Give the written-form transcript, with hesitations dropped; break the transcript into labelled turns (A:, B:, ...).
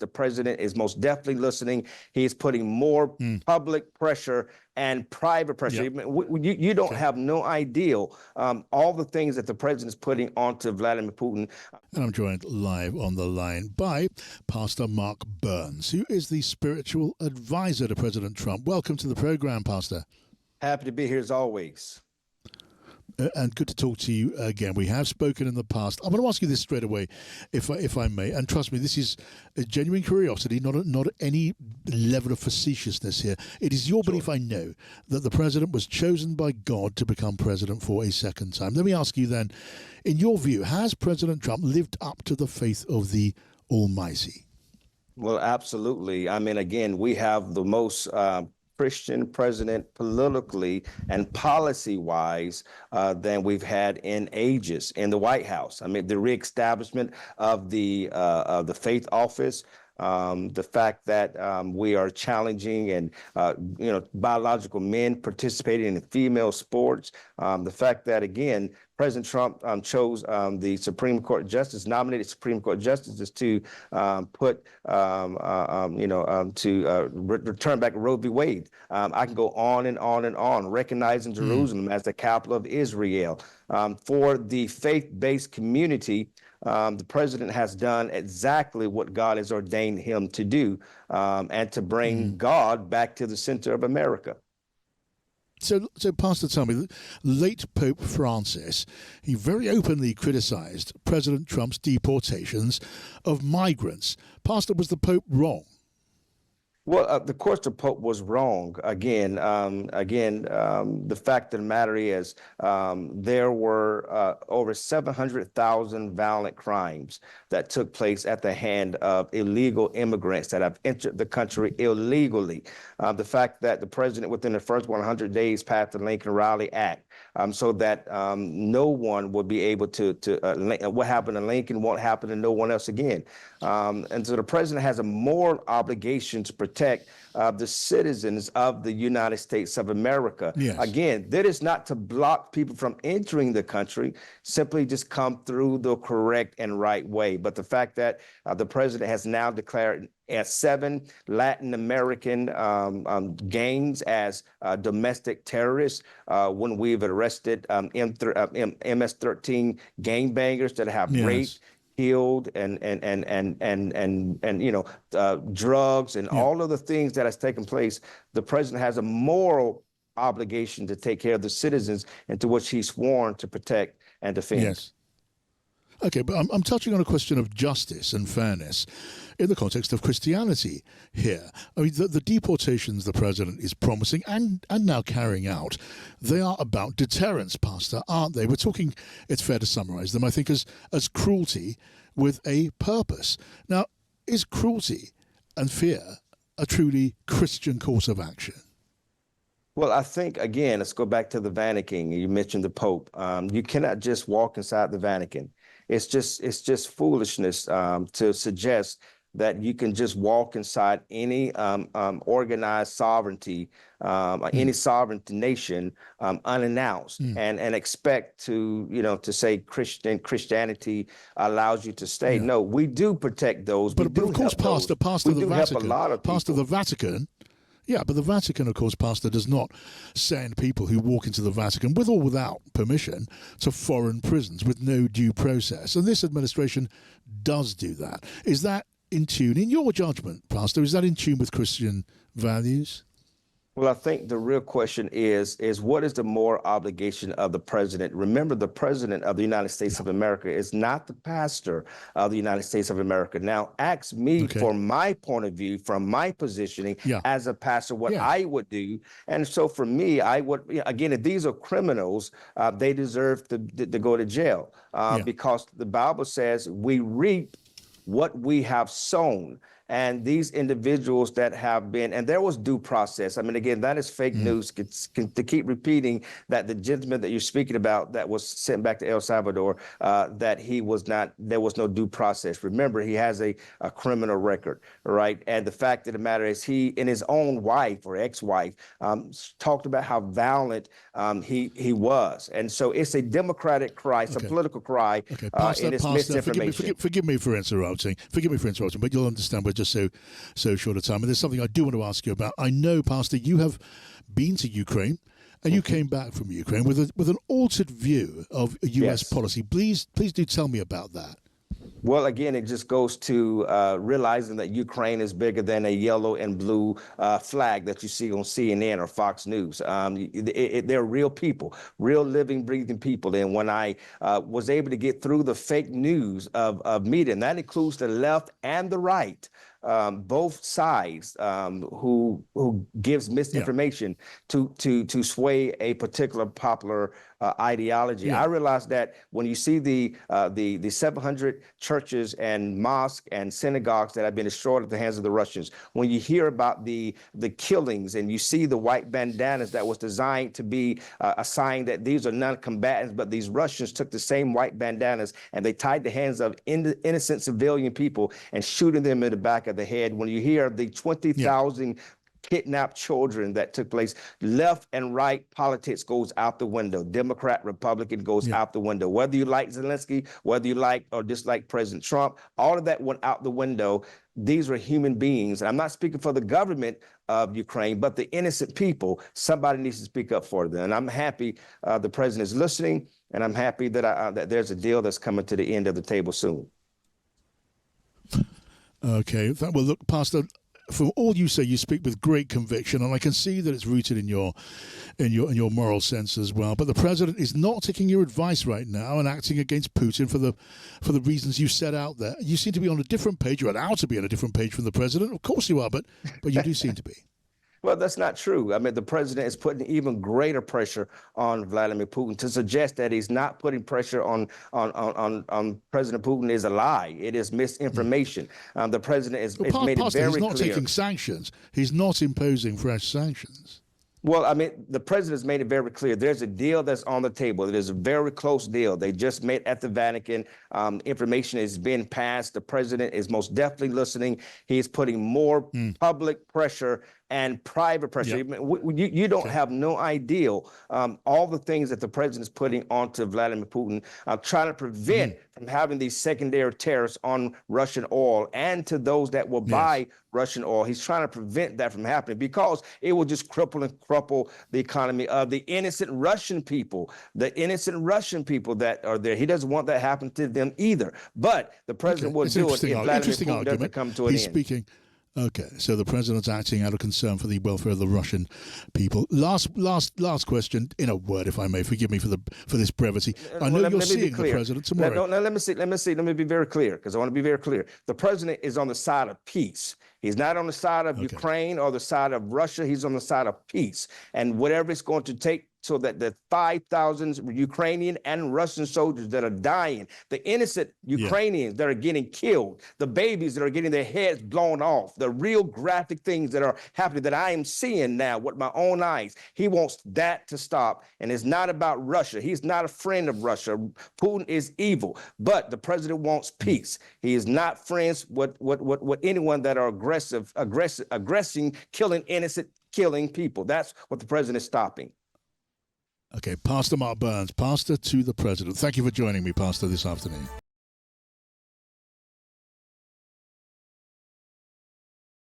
A: The president is most definitely listening. He is putting more public pressure and private pressure.
B: Yep.
A: You don't have no idea all the things that the president is putting onto Vladimir Putin.
B: And I'm joined live on the line by Pastor Mark Burns, who is the spiritual advisor to President Trump. Welcome to the program, Pastor.
A: Happy to be here as always.
B: And good to talk to you again. We have spoken in the past. I'm going to ask you this straight away, if I may. And trust me, this is a genuine curiosity, not any level of facetiousness here. It is your belief, I know, that the president was chosen by God to become president for a second time. Let me ask you then, in your view, has President Trump lived up to the faith of the Almighty?
A: Well, absolutely. I mean, again, we have the most Christian president politically and policy-wise than we've had in ages in the White House. I mean, the reestablishment of the faith office, the fact that we are challenging and biological men participating in female sports, the fact that again President Trump chose the Supreme Court justice, nominated Supreme Court justices to return back Roe v. Wade. I can go on and on and on, recognizing Jerusalem as the capital of Israel. For the faith-based community, the president has done exactly what God has ordained him to do, and to bring God back to the center of America.
B: So, Pastor, tell me, late Pope Francis, he very openly criticized President Trump's deportations of migrants. Pastor, was the Pope wrong?
A: Well, of course, the Pope was wrong. Again, the fact of the matter is there were over 700,000 violent crimes that took place at the hand of illegal immigrants that have entered the country illegally. The fact that the president, within the first 100 days, passed the Lincoln-Riley Act so that no one would be able to what happened to Lincoln won't happen to no one else again. And so the president has a moral obligation to protect the citizens of the United States of America.
B: Yes.
A: Again, that is not to block people from entering the country, simply just come through the correct and right way. But the fact that the president has now declared 7 Latin American gangs as domestic terrorists, when we've arrested MS-13 gangbangers that have raped, killed, and drugs and all of the things that has taken place. The president has a moral obligation to take care of the citizens, and to which he's sworn to protect and defend.
B: Yes. Okay, but I'm touching on a question of justice and fairness in the context of Christianity here. I mean, the deportations the president is promising and now carrying out, they are about deterrence, Pastor, aren't they? We're talking, it's fair to summarize them, I think, as cruelty with a purpose. Now, is cruelty and fear a truly Christian course of action?
A: Well, I think, again, let's go back to the Vatican. You mentioned the Pope. You cannot just walk inside the Vatican. It's just foolishness to suggest that you can just walk inside any organized sovereignty, any sovereign nation unannounced, and expect to say Christianity allows you to stay. No, we do protect those.
B: But of course, Pastor, the Vatican,
A: help a lot of people.
B: Pastor, the Vatican. Yeah, but the Vatican, of course, Pastor, does not send people who walk into the Vatican, with or without permission, to foreign prisons with no due process. And this administration does do that. Is that in tune, in your judgment, Pastor, is that in tune with Christian values?
A: Well, I think the real question is what is the moral obligation of the president? Remember, the president of the United States of America is not the pastor of the United States of America. Now, ask me for my point of view, from my positioning as a pastor, what I would do. And so for me, I would, again, if these are criminals, they deserve to go to jail because the Bible says we reap what we have sown. And these individuals that have been, and there was due process. I mean, again, that is fake news to keep repeating that the gentleman that you're speaking about that was sent back to El Salvador, that he was not, there was no due process. Remember, he has a criminal record, right? And the fact of the matter is he and his own wife or ex-wife talked about how violent he was. And so it's a democratic cry, it's a political cry in this misinformation.
B: Forgive me for interrupting. interrupting. Forgive me for interrupting, but you'll understand we're just so short of time. And there's something I do want to ask you about. I know, Pastor, you have been to Ukraine, and you came back from Ukraine with an altered view of U.S. policy. Please do tell me about that.
A: Well, again, it just goes to realizing that Ukraine is bigger than a yellow and blue flag that you see on CNN or Fox News. They're real people, real living, breathing people. And when I was able to get through the fake news of media, and that includes the left and the right, both sides who gives misinformation to sway a particular popular ideology. I realized that when you see the 700 churches and mosques and synagogues that have been destroyed at the hands of the Russians, when you hear about the killings and you see the white bandanas that was designed to be a sign that these are non-combatants, but these Russians took the same white bandanas and they tied the hands of innocent civilian people and shooting them in the back of the head. When you hear the 20,000 kidnapped children that took place, left and right politics goes out the window. Democrat, Republican goes out the window. Whether you like Zelensky, whether you like or dislike President Trump, all of that went out the window. These are human beings. I'm not speaking for the government of Ukraine, but the innocent people. Somebody needs to speak up for them. And I'm happy the president is listening, and I'm happy that that there's a deal that's coming to the end of the table soon. Okay.
B: Well, look, Pastor, from all you say, you speak with great conviction, and I can see that it's rooted in your moral sense as well. But the president is not taking your advice right now and acting against Putin for the reasons you set out there. You seem to be on a different page. You're allowed to be on a different page from the president. Of course you are, but you do seem to be.
A: Well, that's not true. I mean, the president is putting even greater pressure on Vladimir Putin. To suggest that he's not putting pressure on President Putin is a lie. It is misinformation. The president has made it very clear.
B: He's not taking sanctions. He's not imposing fresh sanctions.
A: Well, I mean, the president has made it very clear. There's a deal that's on the table. It is a very close deal. They just met at the Vatican. Information is being passed. The president is most definitely listening. He's putting more public pressure and private pressure. You don't have no idea all the things that the president is putting onto Vladimir Putin, trying to prevent from having these secondary tariffs on Russian oil and to those that will buy Russian oil. He's trying to prevent that from happening because it will just cripple the economy of the innocent Russian people, that are there. He doesn't want that happen to them either. But the president will do it if Vladimir Putin doesn't come to an end.
B: Okay, so the president's acting out of concern for the welfare of the Russian people. Last question, in a word, if I may. Forgive me for this brevity. I know you're seeing the president tomorrow.
A: Let me be very clear, because I want to be very clear. The president is on the side of peace. He's not on the side of Ukraine or the side of Russia. He's on the side of peace. And whatever it's going to take so that the 5,000 Ukrainian and Russian soldiers that are dying, the innocent Ukrainians that are getting killed, the babies that are getting their heads blown off, the real graphic things that are happening that I am seeing now with my own eyes. He wants that to stop. And it's not about Russia. He's not a friend of Russia. Putin is evil, but the president wants peace. He is not friends with anyone that are aggressing, killing people. That's what the president is stopping.
B: Okay, Pastor Mark Burns, Pastor to the President. Thank you for joining me, Pastor, this afternoon.